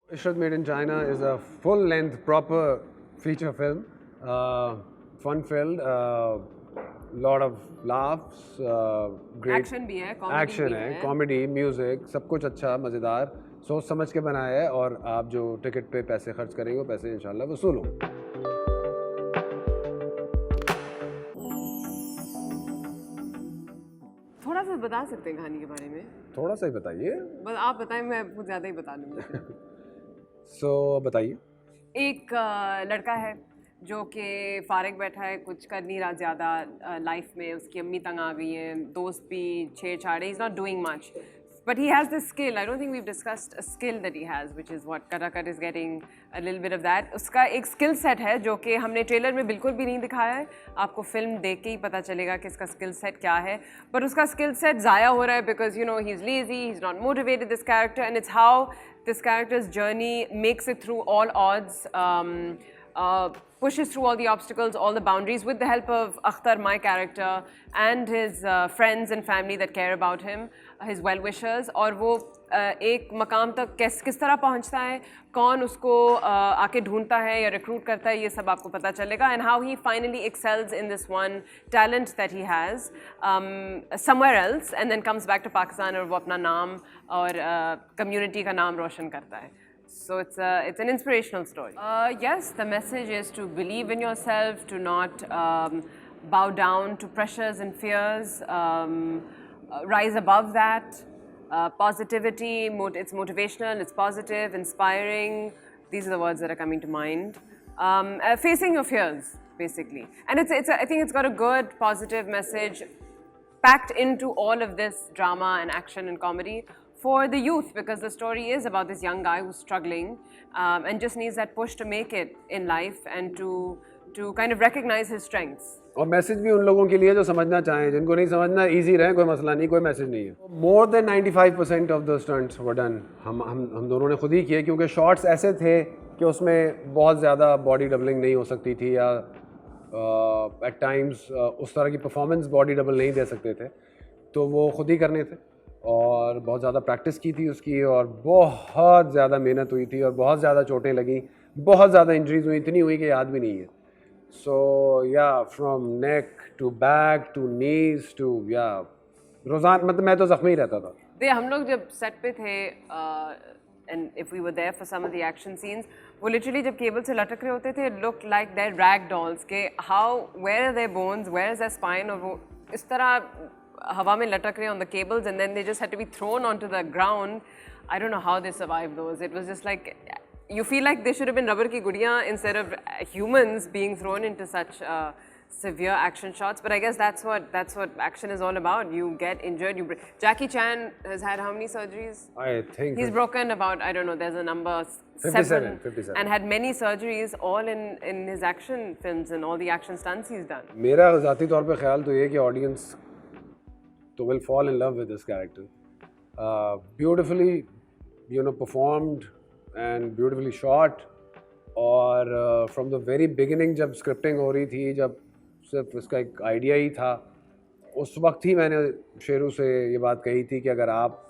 Ishrat Made in China is a full-length, proper feature film, fun-filled, lot of laughs, great action भी है, comedy action भी है, है. comedy, music, सब कुछ अच्छा, मज़ेदार, सोच समझ के बनाया है और आप जो टिकट पे पैसे खर्च करेंगे वो पैसे इंशाल्लाह वसूल होंगे. थोड़ा सा बता सकते हैं कहानी के बारे में? थोड़ा सा ही बताइए. बस आप बताएं, मैं कुछ ज़्यादा ही बता दूँगी. So बताइए. एक लड़का है जो कि फारिग बैठा है, कुछ कर नहीं रहा ज़्यादा लाइफ में. उसकी अम्मी तंग आ गई हैं, दोस्त भी छेड़छाड़. He is not doing much, but he has this skill. I don't think we've discussed a skill that he has, which is what Cutacut is getting a little bit of that. उसका एक skill set है जो कि हमने trailer में बिल्कुल भी नहीं दिखाया है. आपको फिल्म देख के ही पता चलेगा कि इसका skill set क्या है. पर उसका skill set ज़ाया हो रहा है because you know he's lazy, he's not motivated, this character, and it's how this character's journey makes it through all odds. Pushes through all the obstacles, all the boundaries, with the help of Akhtar, my character, and his friends and family that care about him, his well-wishers. और वो एक मकाम तक किस तरह पहुंचता है, कौन उसको आके ढूंढता है या रिक्रूट करता है, ये सब आपको पता चलेगा. And how he finally excels in this one talent that he has somewhere else, and then comes back to Pakistan और वो अपना नाम और community का नाम रोशन करता है. So it's an inspirational story. Yes, the message is to believe in yourself, to not bow down to pressures and fears, rise above that. Positivity, it's motivational, it's positive, inspiring. These are the words that are coming to mind. Facing your fears, basically. And I think it's got a good, positive message packed into all of this drama and action and comedy for the youth, because the story is about this young guy who's struggling and just needs that push to make it in life and to kind of recognize his strengths. और message भी उन लोगों के लिए जो समझना चाहें, जिनको नहीं समझना इजी रहे, कोई मसला नहीं, कोई मैसेज नहीं है. More than 95% of the stunts were done हम दोनों ने खुद ही किए, क्योंकि शॉट्स ऐसे थे कि उसमें बहुत ज़्यादा बॉडी डबलिंग नहीं हो सकती थी, या एट टाइम्स उस तरह की परफॉर्मेंस बॉडी डबल नहीं दे सकते थे, तो वो खुद ही करने थे. और बहुत ज़्यादा प्रैक्टिस की थी उसकी, और बहुत ज़्यादा मेहनत हुई थी, और बहुत ज़्यादा चोटें लगी, बहुत ज़्यादा इंजरीज हुई, इतनी हुई कि याद भी नहीं है. सो या from neck to back to knees to या रोज़ाना, मतलब मैं तो ज़ख्मी रहता था. दे हम लोग जब सेट पे थे and if we were there for some of the action scenes, वो लिटरली जब केबल से लटक रहे होते थे, look like they're rag dolls के how where are their bones, where is their spine, और वो इस तरह हवा में लटक रहे on the cables, and then they just had to be thrown onto the ground. I don't know how they survived those. It was just like, you feel like they should have been rubber ki gudiyan instead of humans being thrown into such severe action shots. But I guess that's what action is all about. You get injured. Jackie Chan has had how many surgeries? I think He's broken about, I don't know, there's a number 57, and had many surgeries, all in his action films and all the action stunts he's done. मेरा ज़ाती तौर पे ख्याल तो ये कि audience तो will fall in love with this character. Beautifully, performed and beautifully shot. और from the very beginning जब scripting हो रही थी, जब सिर्फ इसका एक आइडिया ही था, उस वक्त ही मैंने शेरू से ये बात कही थी कि अगर आप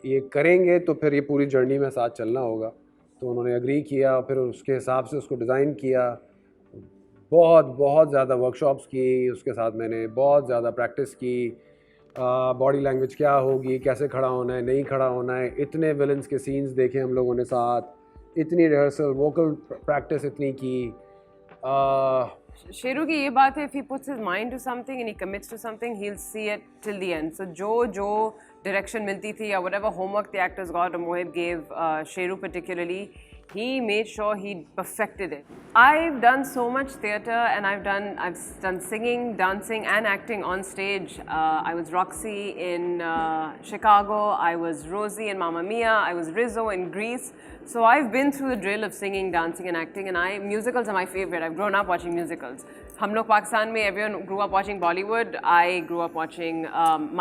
ये करेंगे तो फिर ये पूरी जर्नी में साथ चलना होगा. तो उन्होंने एग्री किया, फिर उसके हिसाब से उसको डिज़ाइन किया. बहुत ज़्यादा वर्कशॉप्स की, उसके साथ मैंने बहुत ज़्यादा प्रैक्टिस की. बॉडी लैंग्वेज क्या होगी, कैसे खड़ा होना है, नहीं खड़ा होना है, इतने विलन्स के सीन्स देखे हम लोगों ने साथ, इतनी रिहर्सल, वोकल प्रैक्टिस इतनी की. शेरू की ये बात है, if he puts his mind to something and he commits to something, he'll see it till the end. So जो direction मिलती थी, या whatever homework the actors got, or Mohib gave Sheru particularly, he made sure he perfected it. I've done so much theatre, and I've done singing, dancing and acting on stage. I was Roxy in Chicago, I was Rosie in Mamma Mia, I was Rizzo in Greece. So I've been through the drill of singing, dancing and acting, and musicals are my favorite. I've grown up watching musicals. हम लोग पाकिस्तान में, everyone grew up watching Bollywood. I grew up watching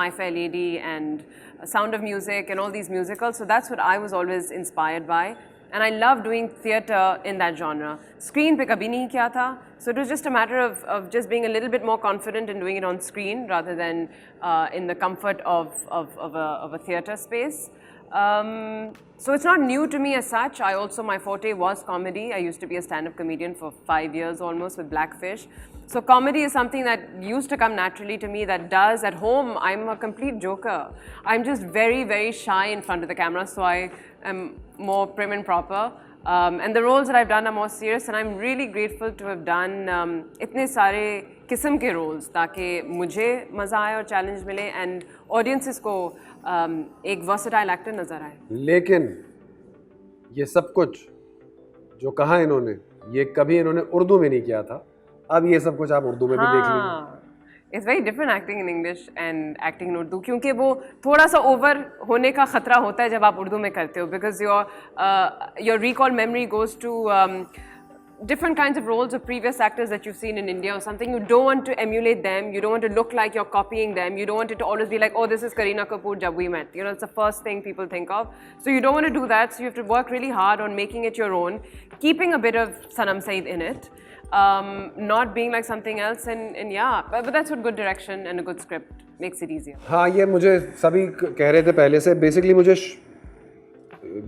My Fair Lady and Sound of Music and all these musicals. So that's what I was always inspired by. And I love doing theatre in that genre. Screen pe kabhi nahi kiya tha, so it was just a matter of just being a little bit more confident in doing it on screen rather than in the comfort of a theatre space. So it's not new to me as such. My forte was comedy. I used to be a stand-up comedian for 5 years almost with Blackfish. So comedy is something that used to come naturally to me, that does. At home, I'm a complete joker. I'm just very, very shy in front of the camera, so I am more prim and proper. And the roles that I've done are more serious, and I'm really grateful to have done इतने सारे किस्म के roles ताकि मुझे मज़ा आए और challenge मिले and audiences को एक versatile actor नज़र आए. लेकिन ये सब कुछ जो कहा इन्होंने, ये कभी इन्होंने उर्दू में नहीं किया था. अब ये सब कुछ आप उर्दू में भी देख लीजिए. It's very different acting in English and acting in Urdu, क्योंकि वो थोड़ा सा over होने का खतरा होता है जब आप उर्दू में करते हो, because your recall memory goes to different kinds of roles of previous actors that you've seen in India or something. You don't want to emulate them. You don't want to look like you're copying them. You don't want it to always be like, oh, this is Kareena Kapoor jab we met. You know, it's the first thing people think of. So you don't want to do that. So you have to work really hard on making it your own, keeping a bit of Sanam Saeed in it. Not being like something else, and yeah, but that's what good direction and a good script makes it easier. हाँ, ये मुझे सभी कह रहे थे पहले से. Basically मुझे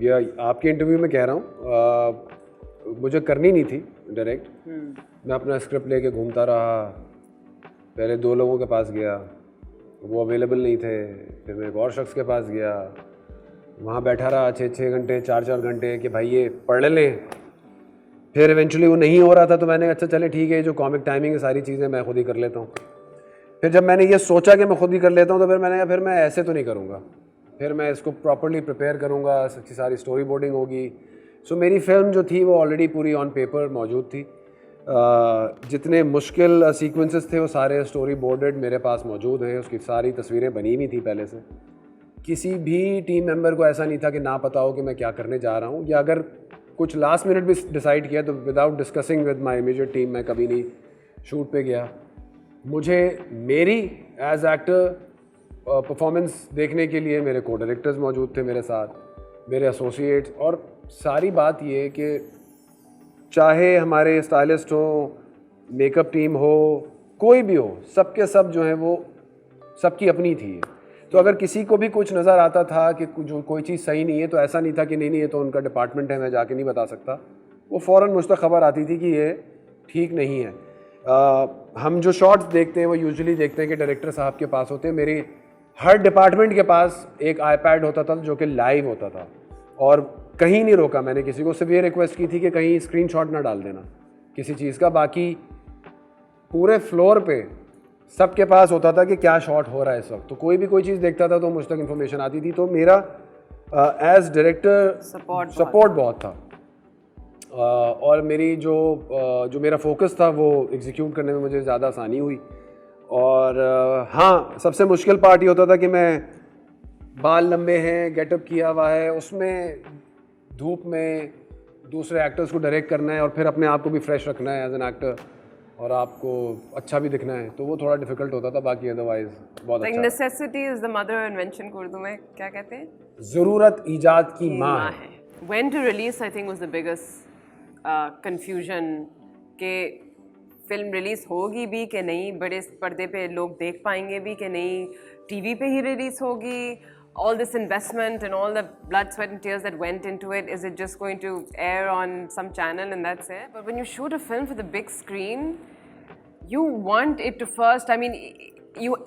या आपके इंटरव्यू में कह रहा हूँ, मुझे करनी नहीं थी डायरेक्ट. मैं अपना स्क्रिप्ट लेके घूमता रहा. पहले 2 लोगों के पास गया, वो अवेलेबल नहीं थे. फिर मैं एक और शख्स के पास गया, वहाँ बैठा रहा 6-6 घंटे 4-4 घंटे कि भाई ये पढ़ लें. फिर इवेंचुअली वो नहीं हो रहा था, तो मैंने अच्छा चले ठीक है, जो कॉमिक टाइमिंग है सारी चीज़ें मैं खुद ही कर लेता हूँ. फिर जब मैंने ये सोचा कि मैं खुद ही कर लेता हूँ, तो फिर मैंने कहा फिर मैं ऐसे तो नहीं करूँगा. फिर मैं इसको प्रॉपर्ली प्रिपेयर करूँगा, अच्छी सारी स्टोरी बोर्डिंग होगी. सो मेरी फिल्म जो थी वो ऑलरेडी पूरी ऑन पेपर मौजूद थी. जितने मुश्किल सीक्वेंसेस थे वो सारे स्टोरी बोर्डेड मेरे पास मौजूद हैं. उसकी सारी तस्वीरें बनी हुई थी पहले से. किसी भी टीम मेंबर को ऐसा नहीं था कि ना पता हो कि मैं क्या करने जा रहा हूँ, या अगर कुछ लास्ट मिनट भी डिसाइड किया तो without discussing with my immediate team मैं कभी नहीं शूट पे गया. मुझे मेरी एज एक्टर परफॉर्मेंस देखने के लिए मेरे को डायरेक्टर्स मौजूद थे मेरे साथ, मेरे एसोसिएट्स. और सारी बात ये कि चाहे हमारे स्टाइलिस्ट हो, मेकअप टीम हो, कोई भी हो, सबके सब जो हैं वो सबकी अपनी थी. तो अगर किसी को भी कुछ नज़र आता था कि जो कोई चीज़ सही नहीं है, तो ऐसा नहीं था कि नहीं ये तो उनका डिपार्टमेंट है, मैं जाके नहीं बता सकता. वो फ़ौरन मुझ तक खबर आती थी कि ये ठीक नहीं है. हम जो शॉट्स देखते हैं वो यूजुअली देखते हैं कि डायरेक्टर साहब के पास होते हैं. मेरी हर डिपार्टमेंट के पास एक आईपैड होता था जो कि लाइव होता था, और कहीं नहीं रोका मैंने किसी को. सिर्फ ये रिक्वेस्ट की थी कि कहीं स्क्रीनशॉट ना डाल देना किसी चीज़ का. बाकी पूरे फ्लोर पे सबके पास होता था कि क्या शॉट हो रहा है इस वक्त. तो कोई भी कोई चीज़ देखता था तो मुझ तक इन्फॉर्मेशन आती थी. तो मेरा एज डायरेक्टर सपोर्ट बहुत था. और मेरी जो मेरा फोकस था वो एग्जीक्यूट करने में मुझे ज़्यादा आसानी हुई. और हाँ, सबसे मुश्किल पार्ट ये होता था कि मैं बाल लंबे हैं, गेटअप किया हुआ है, उसमें धूप में दूसरे एक्टर्स को डायरेक्ट करना है और फिर अपने आप को भी फ्रेश रखना है एज एन एक्टर, और आपको अच्छा भी दिखना है. तो वो थोड़ा डिफिकल्ट होता था. बाकी अदरवाइज बहुत अच्छा. Necessity is the mother of invention को उर्दू में क्या कहते हैं? ज़रूरत ईजाद की माँ है. When to release I think was the biggest confusion कि फिल्म रिलीज़ होगी भी कि नहीं, बड़े पर्दे पे लोग देख पाएंगे भी कि नहीं, टीवी पे ही रिलीज़ होगी. All this investment and all the blood, sweat and tears that went into it, is it just going to air on some channel and that's it? But when you shoot a film for the big screen, you want it to first, I mean,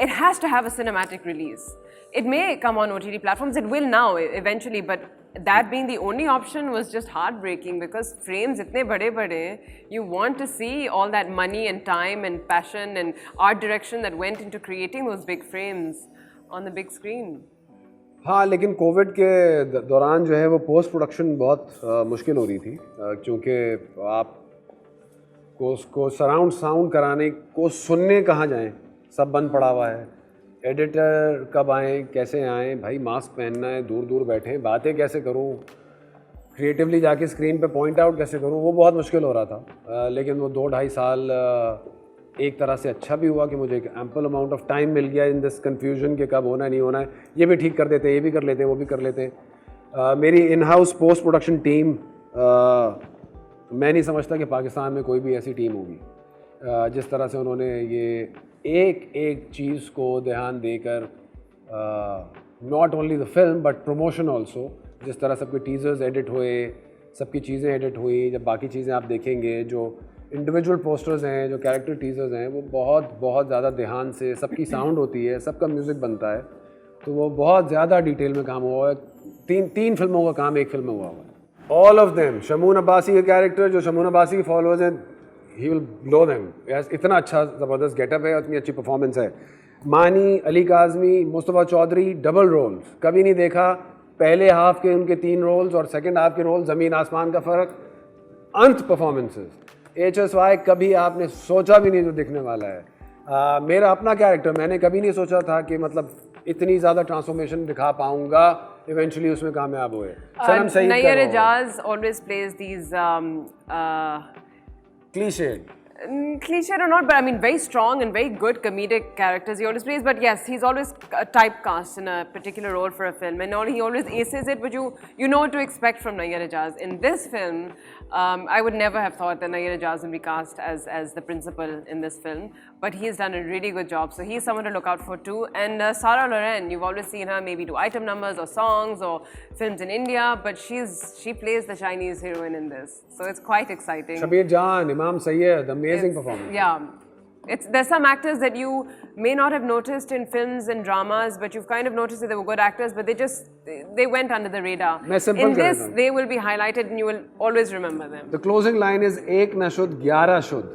it has to have a cinematic release. It may come on OTT platforms, it will now eventually, but that being the only option was just heartbreaking because frames itne bade, you want to see all that money and time and passion and art direction that went into creating those big frames on the big screen. हाँ, लेकिन Covid के दौरान जो है वो post production बहुत मुश्किल हो रही थी, क्योंकि आप को उसको सराउंड साउंड कराने को सुनने कहाँ जाएं, सब बंद पड़ा हुआ है. एडिटर कब आएँ, कैसे आएँ, भाई मास्क पहनना है, दूर दूर बैठे, बातें कैसे करूँ, क्रिएटिवली जाके स्क्रीन पे पॉइंट आउट कैसे करूँ, वो बहुत मुश्किल हो रहा था. लेकिन वो 2-2.5 साल एक तरह से अच्छा भी हुआ कि मुझे एक एम्पल अमाउंट ऑफ टाइम मिल गया इन दिस कन्फ्यूजन कि कब होना है नहीं होना है. ये भी ठीक कर देते हैं, ये भी कर लेते हैं, वो भी कर लेते हैं. मेरी in house post production team, मैं नहीं समझता कि पाकिस्तान में कोई भी ऐसी टीम होगी जिस तरह से उन्होंने ये एक एक चीज़ को ध्यान देकर not only the film but promotion also. जिस तरह सबके teasers edit हुए, सबकी चीज़ें edit हुई, जब बाकी चीज़ें आप देखेंगे जो individual posters हैं, जो character teasers हैं, वो बहुत बहुत ज़्यादा ध्यान से सबकी sound होती है, सबका music बनता है, तो वो बहुत ज़्यादा डिटेल में काम हुआ है. तीन फिल्मों का काम एक फिल्म में हुआ है. All of them. Shamoon Abbasi के कैरेक्टर जो शमून अब्बासी के फॉलोअर्स हैं, he will blow them. इतना अच्छा ज़बरदस्त गेटअप है, इतनी अच्छी परफॉर्मेंस है. मानी, अली काज़मी, मुस्तफ़ा चौधरी, डबल रोल्स. कभी नहीं देखा पहले हाफ के उनके 3 रोल्स और सेकंड हाफ के रोल, ज़मीन आसमान का फ़र्क. अंत परफॉर्मेंसेस. HSY कभी आपने सोचा भी नहीं जो दिखने वाला है. मेरा अपना कैरेक्टर, मैंने कभी नहीं सोचा था कि मतलब इतनी ज़्यादा ट्रांसफॉर्मेशन दिखा पाऊँगा. इवेंचुअली उसमें कामयाब हुए. सनम Saeed Nayyar Ijaz always plays these cliched or not, but I mean very strong and very good comedic characters he always plays. But yes, he's always typecast in a particular role for a film, and he always aces it. But you know what to expect from Nayyar Ijaz. In this film, I would never have thought that Nayyar Ijaz would be cast as the principal in this film, but he has done a really good job. So he's someone to look out for too. And Sarah Loren, you've always seen her maybe do item numbers or songs or films in India, but she plays the Chinese heroine in this. So it's quite exciting. Shabir Jan, Imam Saeed, amazing performance. Yeah. There's some actors that you may not have noticed in films and dramas, but you've kind of noticed that they were good actors, but they went under the radar. In this, they will be highlighted and you will always remember them. The closing line is, "Ek na shud, 11 shud."